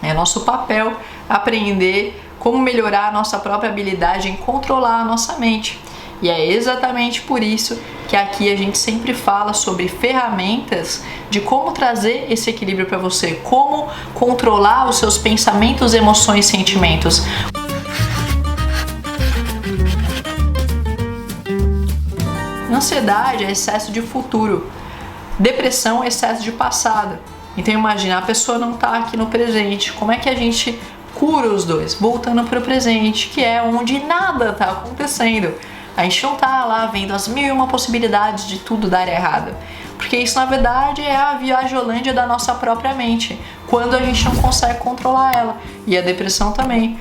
É nosso papel aprender como melhorar a nossa própria habilidade em controlar a nossa mente. E é exatamente por isso que aqui a gente sempre fala sobre ferramentas de como trazer esse equilíbrio para você, como controlar os seus pensamentos, emoções e sentimentos. Ansiedade é excesso de futuro, depressão é excesso de passado. Então imagina, a pessoa não está aqui no presente, como é que a gente cura os dois? Voltando para o presente, que é onde nada está acontecendo. A gente não tá lá vendo as 1001 possibilidades de tudo dar errado. Porque isso, na verdade, é a viajolândia da nossa própria mente, quando a gente não consegue controlar ela. E a depressão também.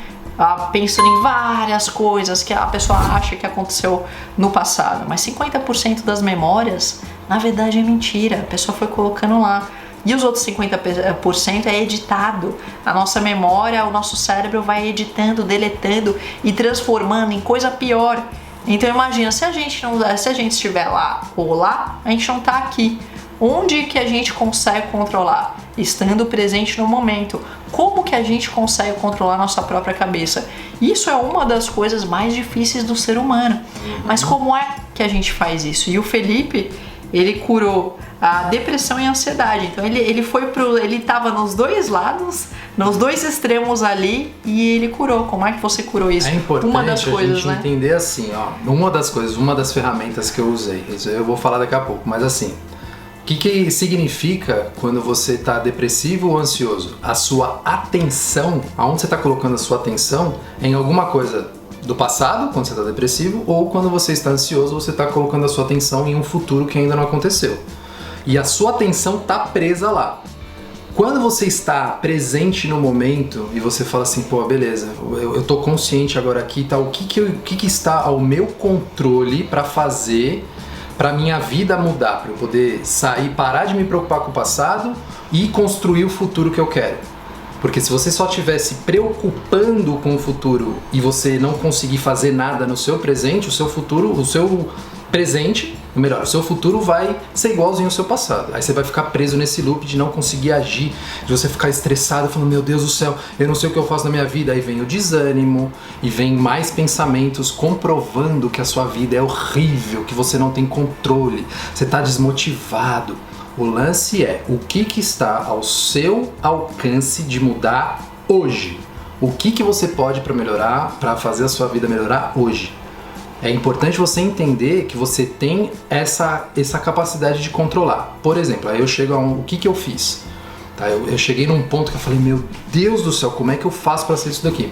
Pensando em várias coisas que a pessoa acha que aconteceu no passado. Mas 50% das memórias, na verdade, é mentira. A pessoa foi colocando lá. E os outros 50% é editado. A nossa memória, o nosso cérebro vai editando, deletando e transformando em coisa pior. Então imagina, se a gente estiver lá ou lá, a gente não está aqui. Onde que a gente consegue controlar? Estando presente no momento. Como que a gente consegue controlar a nossa própria cabeça? Isso é uma das coisas mais difíceis do ser humano. Mas como é que a gente faz isso? E o Felipe, ele curou a depressão e a ansiedade. Então ele estava nos dois lados, nos dois extremos ali, e ele curou. Como é que você curou isso? É importante uma das coisas, a gente né? entender assim, ó, uma das ferramentas que eu usei, isso eu vou falar daqui a pouco, mas assim, o que significa quando você está depressivo ou ansioso? A sua atenção, aonde você está colocando a sua atenção, é em alguma coisa do passado, quando você está depressivo, ou quando você está ansioso, você está colocando a sua atenção em um futuro que ainda não aconteceu. E a sua atenção está presa lá. Quando você está presente no momento e você fala assim, pô, beleza, eu tô consciente agora aqui, tá, o que está ao meu controle para fazer, para minha vida mudar, para eu poder sair, parar de me preocupar com o passado e construir o futuro que eu quero. Porque se você só estivesse preocupando com o futuro e você não conseguir fazer nada no seu presente, o seu futuro, o seu presente, ou melhor, o seu futuro vai ser igualzinho ao seu passado. Aí você vai ficar preso nesse loop de não conseguir agir, de você ficar estressado, falando, meu Deus do céu, eu não sei o que eu faço na minha vida. Aí vem o desânimo e vem mais pensamentos comprovando que a sua vida é horrível, que você não tem controle, você está desmotivado. O lance é o que está ao seu alcance de mudar hoje. O que você pode para melhorar, para fazer a sua vida melhorar hoje. É importante você entender que você tem essa capacidade de controlar. Por exemplo, aí eu chego a o que eu fiz? Tá? Eu cheguei num ponto que eu falei, meu Deus do céu, como é que eu faço para ser isso daqui?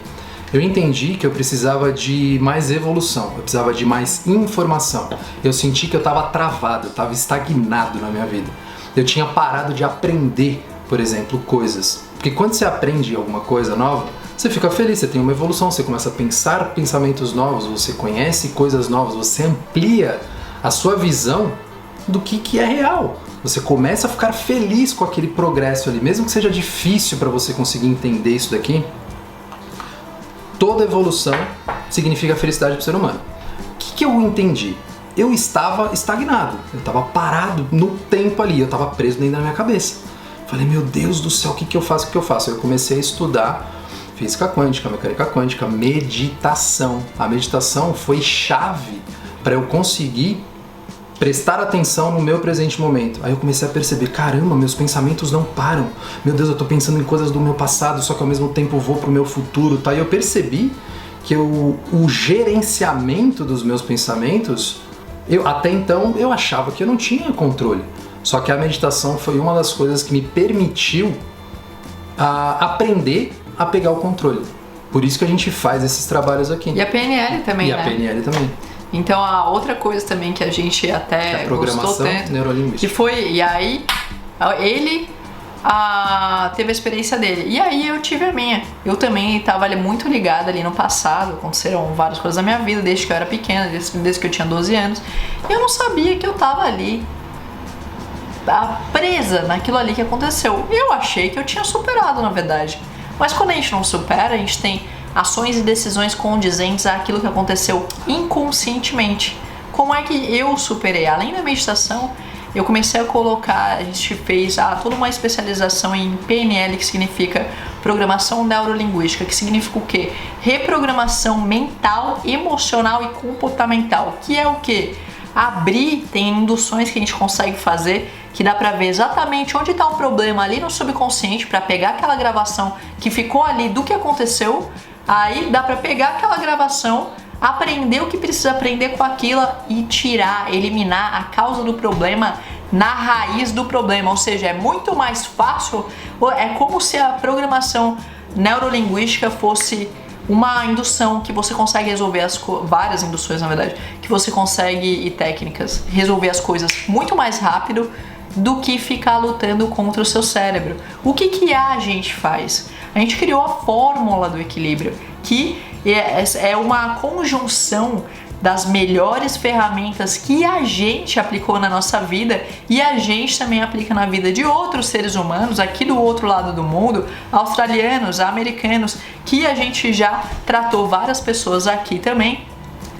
Eu entendi que eu precisava de mais evolução, eu precisava de mais informação. Eu senti que eu estava travado, eu estava estagnado na minha vida. Eu tinha parado de aprender, por exemplo, coisas. Porque quando você aprende alguma coisa nova, você fica feliz, você tem uma evolução, você começa a pensar pensamentos novos, você conhece coisas novas, você amplia a sua visão do que é real. Você começa a ficar feliz com aquele progresso ali, mesmo que seja difícil para você conseguir entender isso daqui. Toda evolução significa felicidade para o ser humano. O que eu entendi? Eu estava estagnado, eu estava parado no tempo ali, eu estava preso dentro da minha cabeça. Falei, meu Deus do céu, o que eu faço, Eu comecei a estudar física quântica, mecânica quântica, meditação. A meditação foi chave para eu conseguir prestar atenção no meu presente momento. Aí eu comecei a perceber, caramba, meus pensamentos não param. Meu Deus, eu tô pensando em coisas do meu passado, só que ao mesmo tempo eu vou pro meu futuro, tá? E eu percebi que o gerenciamento dos meus pensamentos, até então eu achava que eu não tinha controle. Só que a meditação foi uma das coisas que me permitiu aprender a pegar o controle. Por isso que a gente faz esses trabalhos aqui. E a PNL também, né? E a PNL também. Então a outra coisa também que a gente até a programação gostou tanto, neurolinguística. que foi, e aí ele teve a experiência dele, e aí eu tive a minha. Eu também estava ali muito ligada ali no passado, aconteceram várias coisas na minha vida desde que eu era pequena, desde que eu tinha 12 anos, e eu não sabia que eu estava ali presa naquilo ali que aconteceu. Eu achei que eu tinha superado, na verdade, mas quando a gente não supera, a gente tem ações e decisões condizentes àquilo que aconteceu inconscientemente. Como é que eu superei? Além da meditação, eu comecei a colocar, a gente fez toda uma especialização em PNL, que significa Programação Neurolinguística, que significa o quê? Reprogramação mental, emocional e comportamental, que é o quê? Abrir, tem induções que a gente consegue fazer, que dá pra ver exatamente onde tá o problema ali no subconsciente, pra pegar aquela gravação que ficou ali do que aconteceu, aí dá pra pegar aquela gravação, aprender o que precisa aprender com aquilo e tirar, eliminar a causa do problema na raiz do problema, ou seja, é muito mais fácil, é como se a programação neurolinguística fosse uma indução que você consegue resolver várias induções, na verdade, que você consegue, e técnicas, resolver as coisas muito mais rápido do que ficar lutando contra o seu cérebro. O que a gente faz? A gente criou a fórmula do equilíbrio, que é uma conjunção das melhores ferramentas que a gente aplicou na nossa vida e a gente também aplica na vida de outros seres humanos aqui do outro lado do mundo, australianos, americanos, que a gente já tratou várias pessoas aqui também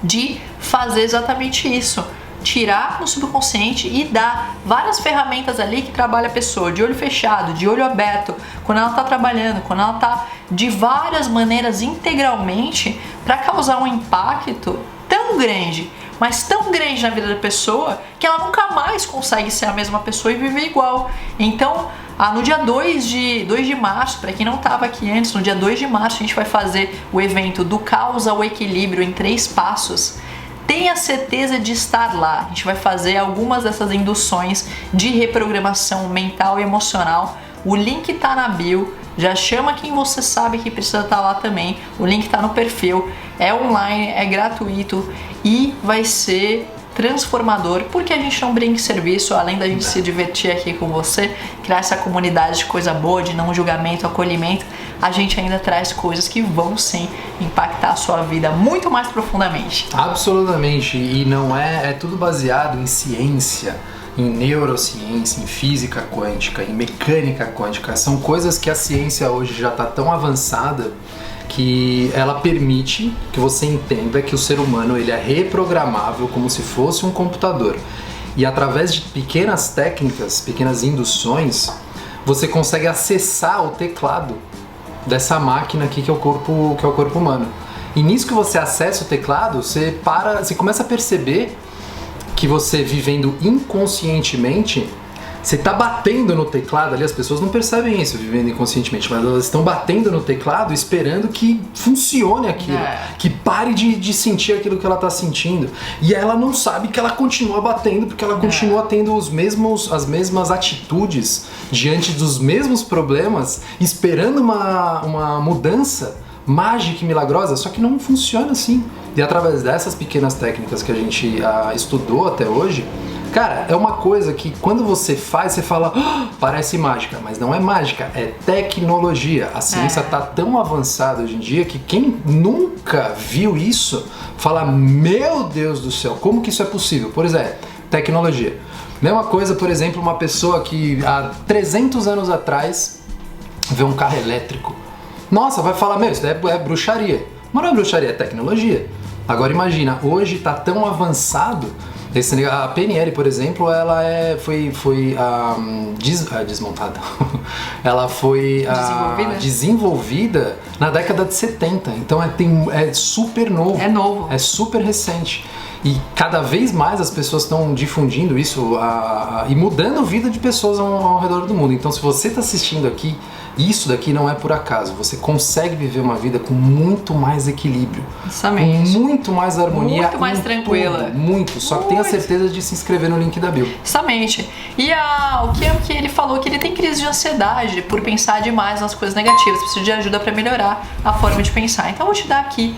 de fazer exatamente isso. Tirar no subconsciente e dar várias ferramentas ali que trabalha a pessoa de olho fechado, de olho aberto, quando ela está trabalhando, quando ela está de várias maneiras integralmente para causar um impacto tão grande, mas tão grande na vida da pessoa que ela nunca mais consegue ser a mesma pessoa e viver igual. Então, no dia 2 de março, para quem não estava aqui antes, no dia 2 de março a gente vai fazer o evento do caos ao equilíbrio em 3 passos. Tenha certeza de estar lá. A gente vai fazer algumas dessas induções de reprogramação mental e emocional. O link tá na bio. Já chama quem você sabe que precisa estar lá também. O link tá no perfil. É online, é gratuito e vai ser transformador, porque a gente não brinca em serviço, além da gente se divertir aqui com você, criar essa comunidade de coisa boa, de não julgamento, acolhimento, a gente ainda traz coisas que vão sim impactar a sua vida muito mais profundamente. Absolutamente, e não é tudo baseado em ciência, em neurociência, em física quântica, em mecânica quântica. São coisas que a ciência hoje já está tão avançada que ela permite que você entenda que o ser humano ele é reprogramável como se fosse um computador. E através de pequenas técnicas, pequenas induções, você consegue acessar o teclado dessa máquina aqui que é o corpo humano. E nisso que você acessa o teclado, você começa a perceber que você vivendo inconscientemente, você tá batendo no teclado ali, as pessoas não percebem isso vivendo inconscientemente, mas elas estão batendo no teclado esperando que funcione aquilo, que pare de sentir aquilo que ela tá sentindo. E ela não sabe que ela continua batendo, porque ela continua tendo as mesmas atitudes diante dos mesmos problemas, esperando uma mudança mágica e milagrosa, só que não funciona assim. E através dessas pequenas técnicas que a gente estudou até hoje, cara, é uma coisa que quando você faz, você fala, parece mágica, mas não é mágica, é tecnologia. A ciência tá tão avançada hoje em dia que quem nunca viu isso, fala, meu Deus do céu, como que isso é possível? Por exemplo, tecnologia. Mesma coisa, por exemplo, uma pessoa que há 300 anos atrás vê um carro elétrico. Nossa, vai falar, meu, isso é bruxaria. Mas não é bruxaria, é tecnologia. Agora imagina, hoje tá tão avançado, a PNL, por exemplo, ela foi desmontada. Ela foi desenvolvida na década de 70, então é super novo. É novo. É super recente. E cada vez mais as pessoas estão difundindo isso e mudando a vida de pessoas ao redor do mundo. Então, se você está assistindo aqui, isso daqui não é por acaso. Você consegue viver uma vida com muito mais equilíbrio. Exatamente. Com muito mais harmonia. Muito mais tranquila. Tudo, muito. Só que tenha certeza de se inscrever no link da bio. Exatamente. E o que ele falou que ele tem crise de ansiedade por pensar demais nas coisas negativas. Precisa de ajuda para melhorar a forma de pensar. Então eu vou te dar aqui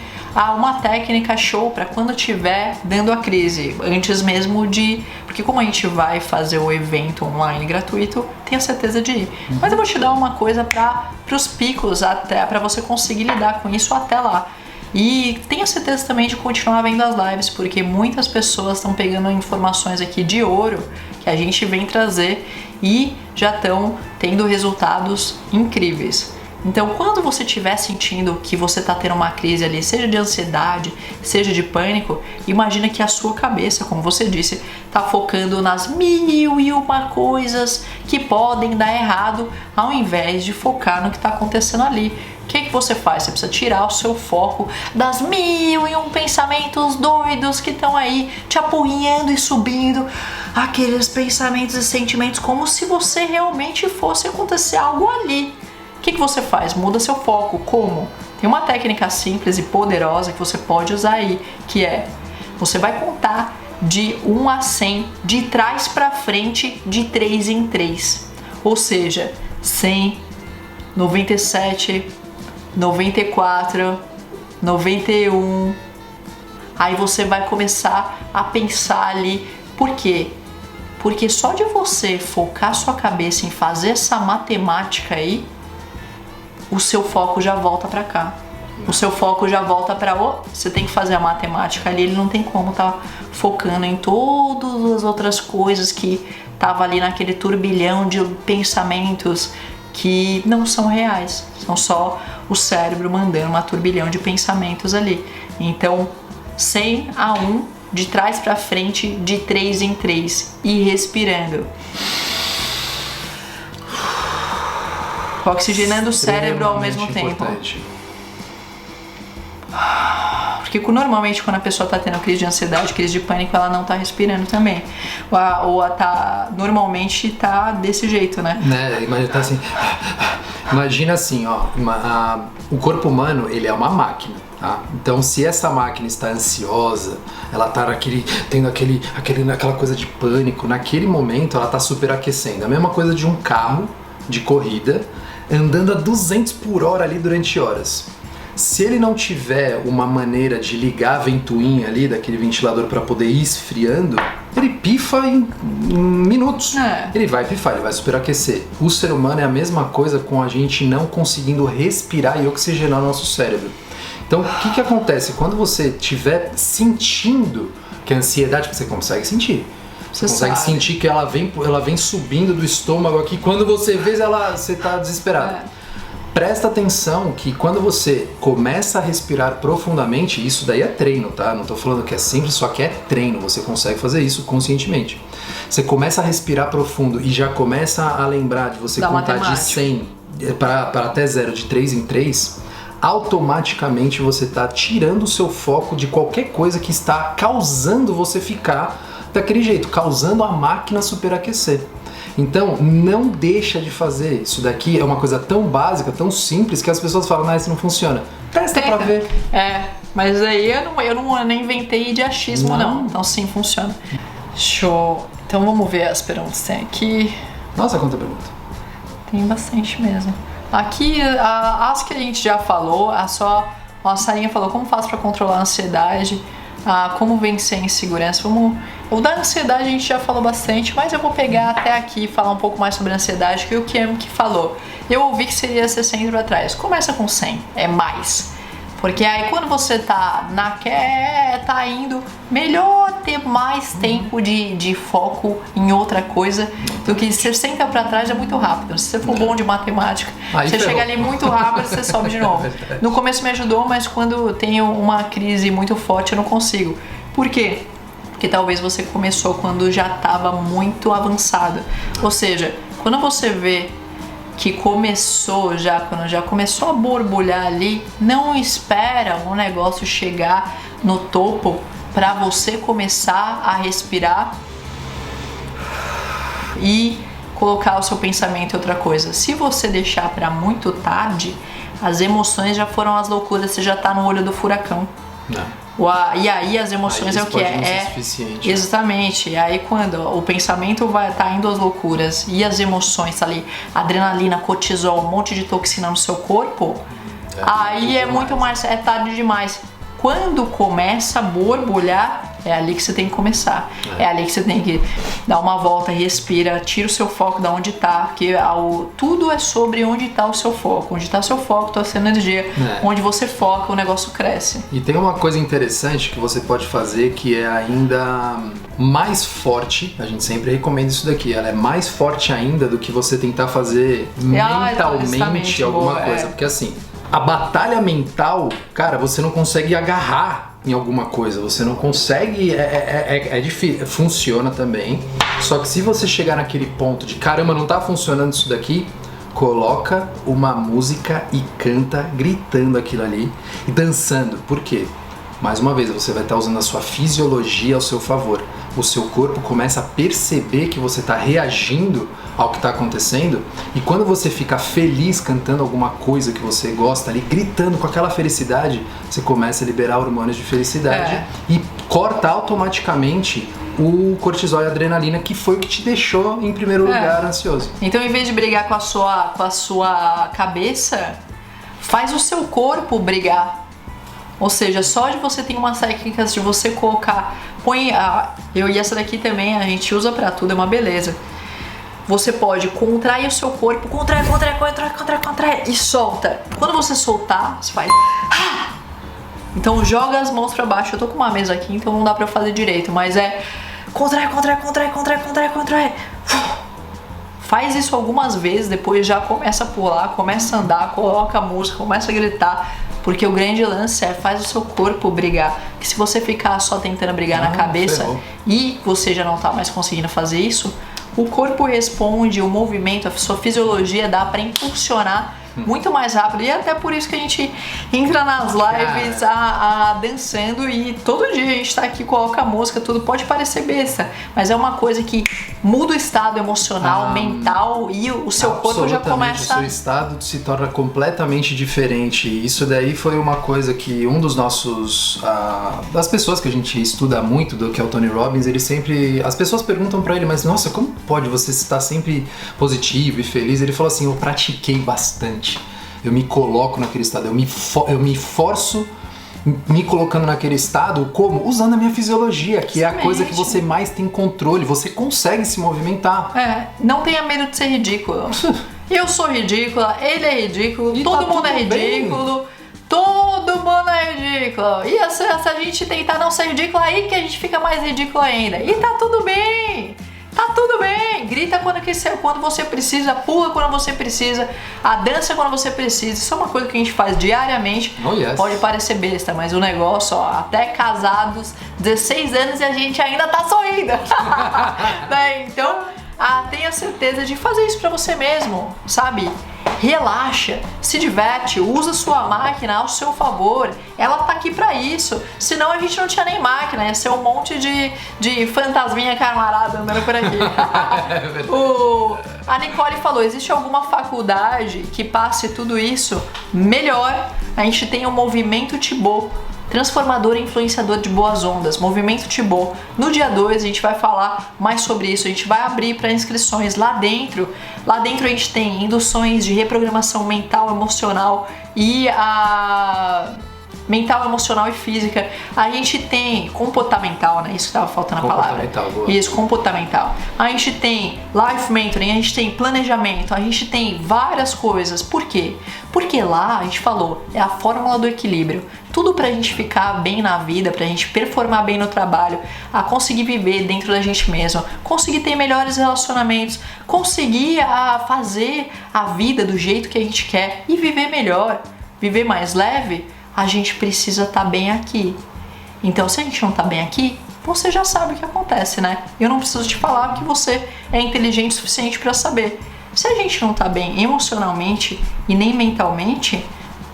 uma técnica show para quando estiver dando a crise, antes mesmo de... Porque como a gente vai fazer o evento online gratuito, tenha certeza de ir. Mas eu vou te dar uma coisa para os picos, até para você conseguir lidar com isso até lá. E tenha certeza também de continuar vendo as lives, porque muitas pessoas estão pegando informações aqui de ouro que a gente vem trazer e já estão tendo resultados incríveis. Então, quando você estiver sentindo que você está tendo uma crise ali, seja de ansiedade, seja de pânico, imagina que a sua cabeça, como você disse, está focando nas 1001 coisas que podem dar errado, ao invés de focar no que está acontecendo ali. O que você faz? Você precisa tirar o seu foco das 1001 pensamentos doidos que estão aí te apurrinhando e subindo, aqueles pensamentos e sentimentos como se você realmente fosse acontecer algo ali. O que você faz? Muda seu foco. Como? Tem uma técnica simples e poderosa que você pode usar aí, que é, você vai contar de 1 a 100, de trás para frente, de 3 em 3. Ou seja, 100, 97, 94, 91. Aí você vai começar a pensar ali. Por quê? Porque só de você focar sua cabeça em fazer essa matemática aí, o seu foco já volta pra cá. O seu foco já volta pra... você tem que fazer a matemática ali, ele não tem como tá focando em todas as outras coisas que tava ali naquele turbilhão de pensamentos que não são reais. São só o cérebro mandando uma turbilhão de pensamentos ali. Então, 100 a 1, de trás pra frente, de 3 em 3. E respirando. Oxigenando o cérebro ao mesmo tempo. Porque normalmente quando a pessoa está tendo crise de ansiedade, crise de pânico, ela não está respirando também. Ou normalmente tá desse jeito, né? Imagina, tá assim. Imagina assim, ó, o corpo humano, ele é uma máquina, tá? Então, se essa máquina está ansiosa, ela tá tendo aquela coisa de pânico, naquele momento ela tá superaquecendo. A mesma coisa de um carro de corrida andando a 200 por hora ali durante horas. Se ele não tiver uma maneira de ligar a ventoinha ali daquele ventilador para poder ir esfriando, ele pifa em minutos. Ele vai pifar, ele vai superaquecer. O ser humano é a mesma coisa com a gente não conseguindo respirar e oxigenar o nosso cérebro. Então, o que acontece? Quando você estiver sentindo que a ansiedade, você consegue sentir. Você consegue sentir que ela vem subindo do estômago aqui. Quando você vê, você tá desesperado. Presta atenção que quando você começa a respirar profundamente, isso daí é treino, tá? Não tô falando que é simples, só que é treino. Você consegue fazer isso conscientemente. Você começa a respirar profundo e já começa a lembrar de você contar de 100 para até 0, de 3 em 3, automaticamente você tá tirando o seu foco de qualquer coisa que está causando você ficar daquele jeito, causando a máquina superaquecer. Então, não deixa de fazer. Isso daqui é uma coisa tão básica, tão simples, que as pessoas falam, isso não funciona. Testa pra ver. Mas aí eu não inventei de achismo, não. Então sim, funciona. Show. Então vamos ver as perguntas que tem aqui. Nossa, quanta pergunta. Tem bastante mesmo. Aqui, as que a gente já falou, a Sarinha falou como faço pra controlar a ansiedade. Como vencer a insegurança. O da ansiedade a gente já falou bastante, mas eu vou pegar até aqui e falar um pouco mais sobre a ansiedade, que o que falou. Eu ouvi que seria 60 para trás. Começa com 100, é mais. Porque aí quando você tá tá indo, melhor ter mais tempo de foco em outra coisa do que 60 para trás é muito rápido. Se você for bom de matemática, você chega ali muito rápido e você sobe de novo. No começo me ajudou, mas quando eu tenho uma crise muito forte eu não consigo. Por quê? Porque talvez você começou quando já estava muito avançado. Ou seja, quando você vê que quando já começou a borbulhar ali, não espera o negócio chegar no topo para você começar a respirar e colocar o seu pensamento em outra coisa. Se você deixar para muito tarde, as emoções já foram as loucuras, você já tá no olho do furacão. E aí as emoções aí é o que é suficiente. Exatamente. E aí quando o pensamento vai estar indo às loucuras e as emoções tá ali, adrenalina, cortisol, um monte de toxina no seu corpo, aí é muito mais, é tarde demais. Quando começa a borbulhar, É ali que você tem que começar. É ali que você tem que dar uma volta, respira, tira o seu foco da onde tá, porque tudo é sobre onde tá o seu foco. Onde tá o seu foco, tá a sua energia. Onde você foca, o negócio cresce. E tem uma coisa interessante que você pode fazer que é ainda mais forte, a gente sempre recomenda isso daqui, ela é mais forte ainda do que você tentar fazer mentalmente alguma coisa, porque assim, a batalha mental, cara, você não consegue agarrar em alguma coisa, você não consegue, é difícil, funciona também, só que se você chegar naquele ponto de caramba, não tá funcionando isso daqui, coloca uma música e canta gritando aquilo ali e dançando. Por quê? Mais uma vez, você vai estar usando a sua fisiologia ao seu favor. O seu corpo começa a perceber que você está reagindo ao que está acontecendo, e quando você fica feliz cantando alguma coisa que você gosta ali, gritando com aquela felicidade, você começa a liberar hormônios de felicidade e corta automaticamente o cortisol e a adrenalina, que foi o que te deixou em primeiro lugar ansioso. Então, em vez de brigar com a sua cabeça, faz o seu corpo brigar. Ou seja, só de você ter umas técnicas de você colocar, eu e essa daqui também a gente usa pra tudo, é uma beleza. Você pode contrair o seu corpo, contrai e solta. Quando você soltar, você faz. Então joga as mãos pra baixo. Eu tô com uma mesa aqui, então não dá pra eu fazer direito, mas contrai. Faz isso algumas vezes, depois já começa a pular, começa a andar, coloca a música, começa a gritar. Porque o grande lance faz o seu corpo brigar. Que se você ficar só tentando brigar na cabeça e você já não tá mais conseguindo fazer isso, o corpo responde, o movimento, a sua fisiologia dá pra impulsionar muito mais rápido. E é até por isso que a gente entra nas lives dançando, e todo dia a gente tá aqui, coloca a música, tudo pode parecer besta, mas é uma coisa que muda o estado emocional, mental, e o seu corpo já começa... O seu estado se torna completamente diferente. Isso daí foi uma coisa que um dos nossos... das pessoas que a gente estuda muito, que é o Tony Robbins, ele sempre... As pessoas perguntam pra ele, mas nossa, como pode você estar sempre positivo e feliz? Ele falou assim, eu pratiquei bastante. Eu me coloco naquele estado, eu me forço me colocando naquele estado, como? Usando a minha fisiologia, que é a coisa que você mais tem controle, você consegue se movimentar. Não tenha medo de ser ridículo. Eu sou ridícula, ele é ridículo, e todo mundo é ridículo. Todo mundo é ridículo. E se a gente tentar não ser ridículo, aí que a gente fica mais ridículo ainda. E tá tudo bem. Tá tudo bem, grita quando você precisa, pula quando você precisa, a dança quando você precisa. Isso é uma coisa que a gente faz diariamente. Pode parecer besta, mas o negócio, até casados, 16 anos e a gente ainda tá sorrindo. Então, tenha certeza de fazer isso pra você mesmo, sabe? Relaxa, se diverte, usa sua máquina ao seu favor. Ela tá aqui pra isso. Senão a gente não tinha nem máquina, ia ser um monte de fantasminha camarada andando por aqui. A Nicole falou, existe alguma faculdade que passe tudo isso melhor? A gente tem o Movimento Tibo, transformador e influenciador de boas ondas, Movimento Tibo. No dia 2 a gente vai falar mais sobre isso, a gente vai abrir para inscrições lá dentro. Lá dentro a gente tem induções de reprogramação mental, emocional e mental, emocional e física. A gente tem comportamental, né? Isso que tava faltando a palavra. Isso, comportamental. A gente tem life mentoring, a gente tem planejamento, a gente tem várias coisas. Por quê? Porque lá, a gente falou, é a fórmula do equilíbrio. Tudo pra gente ficar bem na vida, pra gente performar bem no trabalho, a conseguir viver dentro da gente mesmo, conseguir ter melhores relacionamentos, conseguir fazer a vida do jeito que a gente quer e viver melhor, viver mais leve. A gente precisa estar bem aqui. Então, se a gente não tá bem aqui, você já sabe o que acontece, né? Eu não preciso te falar que você é inteligente o suficiente para saber. Se a gente não tá bem emocionalmente e nem mentalmente,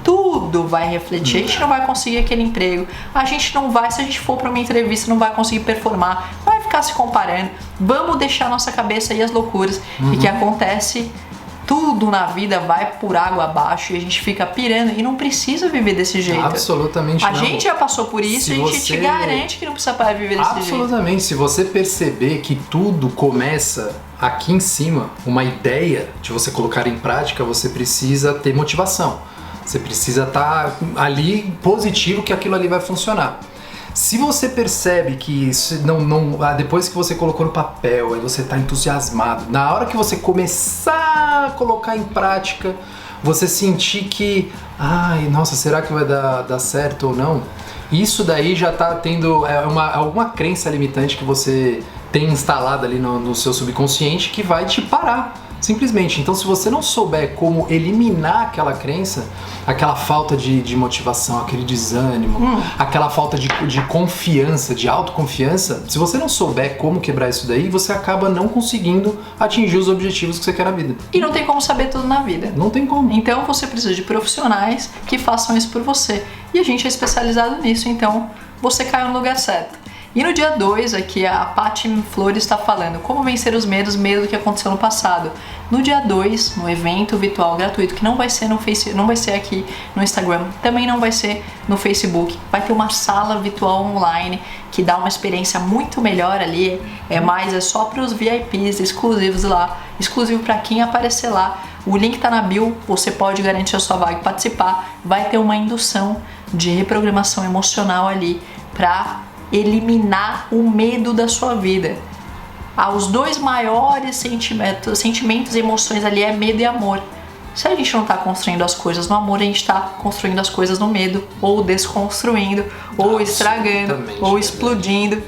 tudo vai refletir. A gente não vai conseguir aquele emprego. A gente não vai, se a gente for para uma entrevista, não vai conseguir performar. Vai ficar se comparando. Vamos deixar nossa cabeça aí as loucuras. E que acontece... Tudo na vida vai por água abaixo e a gente fica pirando e não precisa viver desse jeito. Absolutamente não. A gente já passou por isso e a gente te garante que não precisa viver desse jeito. Absolutamente. Se você perceber que tudo começa aqui em cima, uma ideia de você colocar em prática, você precisa ter motivação. Você precisa estar ali positivo que aquilo ali vai funcionar. Se você percebe que depois que você colocou no papel, aí você está entusiasmado, na hora que você começar a colocar em prática, você sentir que, ai, nossa, será que vai dar certo ou não? Isso daí já está tendo alguma crença limitante que você tem instalada ali no seu subconsciente que vai te parar. Simplesmente. Então, se você não souber como eliminar aquela crença, aquela falta de motivação, aquele desânimo, aquela falta de confiança, de autoconfiança, se você não souber como quebrar isso daí, você acaba não conseguindo atingir os objetivos que você quer na vida. E não tem como saber tudo na vida. Não tem como. Então, você precisa de profissionais que façam isso por você. E a gente é especializado nisso, então você caiu no lugar certo. E no dia 2, aqui a Paty Flores está falando como vencer os medos, medo do que aconteceu no passado. No dia 2, no evento virtual gratuito, que não vai ser não vai ser aqui no Instagram, também não vai ser no Facebook, vai ter uma sala virtual online que dá uma experiência muito melhor ali, é só para os VIPs exclusivos lá, exclusivo para quem aparecer lá. O link tá na bio, você pode garantir a sua vaga e participar. Vai ter uma indução de reprogramação emocional ali para eliminar o medo da sua vida. Os dois maiores sentimentos e emoções ali é medo e amor. Se a gente não está construindo as coisas no amor, a gente está construindo as coisas no medo, ou desconstruindo, ou estragando, ou explodindo,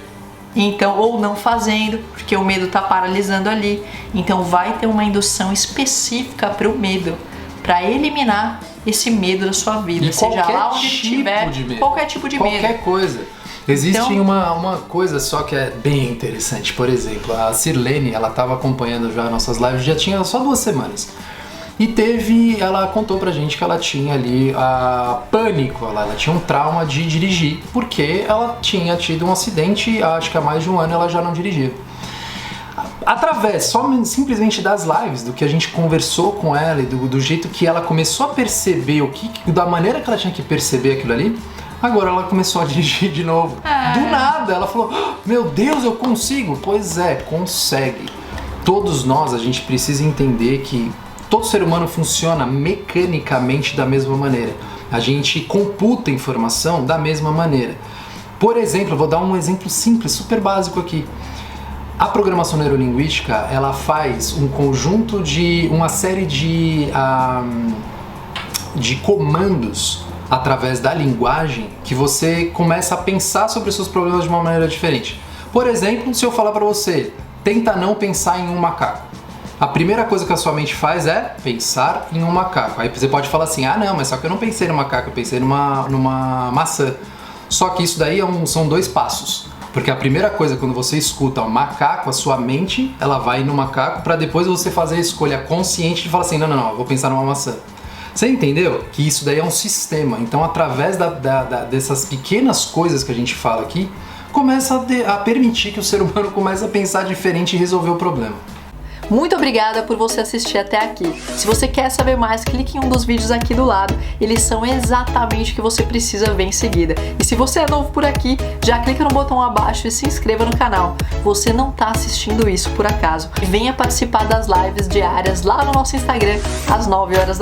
então, ou não fazendo, porque o medo está paralisando ali. Então vai ter uma indução específica para o medo, para eliminar esse medo da sua vida, seja lá onde estiver, qualquer tipo de medo. Qualquer coisa. Existe uma coisa só que é bem interessante. Por exemplo, a Sirlene, ela estava acompanhando já nossas lives, já tinha só 2 semanas. E ela contou pra gente que ela tinha ali pânico, ela tinha um trauma de dirigir, porque ela tinha tido um acidente, acho que há mais de 1 ano ela já não dirigia. Através simplesmente das lives, do que a gente conversou com ela e do jeito que ela começou a perceber da maneira que ela tinha que perceber aquilo ali, agora ela começou a dirigir de novo. Do nada, ela falou, meu Deus, eu consigo. Pois é, consegue. Todos nós, a gente precisa entender que todo ser humano funciona mecanicamente da mesma maneira. A gente computa informação da mesma maneira. Por exemplo, eu vou dar um exemplo simples, super básico aqui. A programação neurolinguística, ela faz um conjunto uma série de comandos através da linguagem que você começa a pensar sobre os seus problemas de uma maneira diferente. Por exemplo, se eu falar para você, tenta não pensar em um macaco. A primeira coisa que a sua mente faz é pensar em um macaco. Aí você pode falar assim, não, mas só que eu não pensei no macaco, eu pensei numa maçã. Só que isso daí são 2 passos. Porque a primeira coisa, quando você escuta um macaco, a sua mente, ela vai no macaco para depois você fazer a escolha consciente de falar assim, não, eu vou pensar numa maçã. Você entendeu? Que isso daí é um sistema. Então, através dessas pequenas coisas que a gente fala aqui, começa a permitir que o ser humano comece a pensar diferente e resolver o problema. Muito obrigada por você assistir até aqui. Se você quer saber mais, clique em um dos vídeos aqui do lado. Eles são exatamente o que você precisa ver em seguida. E se você é novo por aqui, já clica no botão abaixo e se inscreva no canal. Você não está assistindo isso por acaso. Venha participar das lives diárias lá no nosso Instagram, às 9 horas da